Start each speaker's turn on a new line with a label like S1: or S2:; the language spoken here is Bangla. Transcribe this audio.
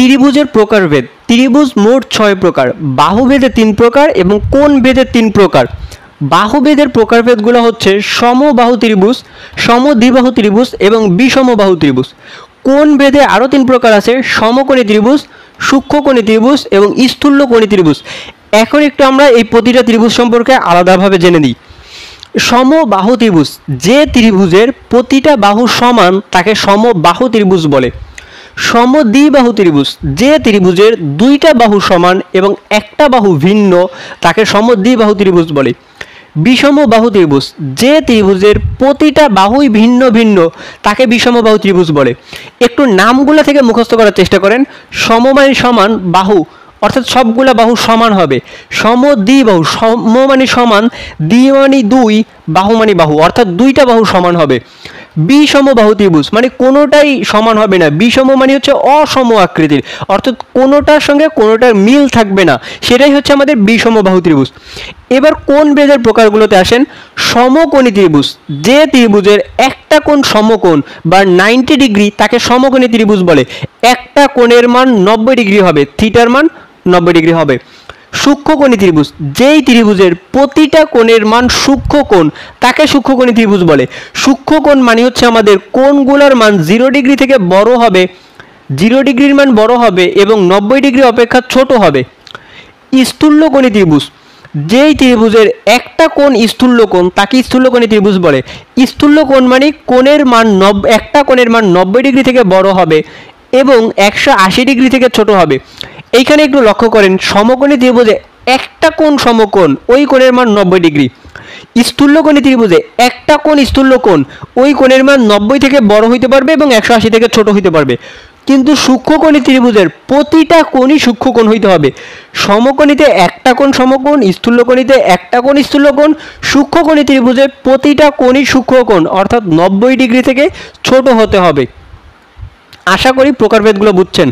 S1: ত্রিভুজের প্রকারভেদ। ত্রিভুজ মোট 6 প্রকার, বাহুভেদে 3 প্রকার এবং কোণভেদে 3 প্রকার। বাহুভেদের প্রকারভেদগুলো হচ্ছে সমবাহু ত্রিভুজ, সমদ্বিবাহু ত্রিভুজ এবং বিষমবাহু ত্রিভুজ। কোণভেদে আরও 3 প্রকার আছে, সমকোণী ত্রিভুজ, সূক্ষ্মকোণী ত্রিভুজ এবং স্থূলকোণী ত্রিভুজ। এখন একটু আমরা এই প্রতিটা ত্রিভুজ সম্পর্কে আলাদাভাবে জেনে নিই। সমবাহু ত্রিভুজ, যে ত্রিভুজের প্রতিটা বাহু সমান তাকে সমবাহু ত্রিভুজ বলে। সমদ্বিবাহু ত্রিভুজ, যে ত্রিভুজের দুইটা বাহু সমান এবং একটা বাহু ভিন্ন তাকে সমদ্বিবাহু ত্রিভুজ বলে। বিষমবাহু ত্রিভুজ, যে ত্রিভুজের প্রতিটা বাহুই ভিন্ন ভিন্ন তাকে বিষমবাহু ত্রিভুজ বলে। একটু নামগুলো থেকে মুখস্থ করার চেষ্টা করেন। সম মানে সমান, বাহু অর্থাৎ সবগুলা বাহু সমান হবে। সমদ্বিবাহু, সম মানে সমান, দ্বি মানে দুই, বাহু মানে বাহু অর্থাৎ দুইটা বাহু সমান হবে। বিষমবাহু ত্রিভুজ মানে কোনোটাই সমান হবে না। বিষম মানে হচ্ছে অসম আকৃতির, অর্থাৎ কোনোটার সঙ্গে কোনোটার মিল থাকবে না, সেটাই হচ্ছে আমাদের বিষমবাহু ত্রিভুজ। এবার কোণভেদের প্রকারগুলোতে আসেন। সমকোণী ত্রিভুজ, যে ত্রিভুজের একটা কোণ সমকোণ বা 90 ডিগ্রি তাকে সমকোণী ত্রিভুজ বলে। একটা কোণের মান 90 ডিগ্রি হবে, থিটার মান 90 ডিগ্রি হবে। সূক্ষ্মকোণী ত্রিভুজ, যেই ত্রিভুজের প্রতিটা কোণের মান সূক্ষ্মকোণ তাকে সূক্ষ্মকোণী ত্রিভুজ বলে। সূক্ষ্মকোণ মানে হচ্ছে আমাদের কোণগুলোর মান 0 ডিগ্রি থেকে বড় হবে, 0 ডিগ্রির মান বড় হবে এবং 90 ডিগ্রি অপেক্ষা ছোট হবে। স্থূলকোণী ত্রিভুজ, যেই ত্রিভুজের একটা কোণ স্থূলকোণ তাকে স্থূলকোণী ত্রিভুজ বলে। স্থূলকোণ মানে কোণের মান একটা কোণের মান 90 ডিগ্রি থেকে বড় হবে এবং 180 ডিগ্রি থেকে ছোট হবে। এইখানে একটু লক্ষ্য করেন, সমকোণী ত্রিভুজে একটা কোণ সমকোণ, ওই কোণের মান 90 ডিগ্রি। স্থূলকোণী ত্রিভুজে একটা কোণ স্থূলকোণ, ওই কোণের মান 90 থেকে বড় হইতে পারবে এবং 180 থেকে ছোট হইতে পারবে। কিন্তু সূক্ষ্মকোণী ত্রিভুজের প্রতিটা কোণই সূক্ষ্মকোণ হইতে হবে। সমকোণীতে একটা কোণ সমকোণ, স্থূলকোণীতে একটা কোণ স্থূলকোণ, সূক্ষ্মকোণী ত্রিভুজে প্রতিটা কোণই সূক্ষ্মকোণ অর্থাৎ 90 ডিগ্রি থেকে ছোট হতে হবে। আশা করি প্রকারভেদগুলো বুঝছেন।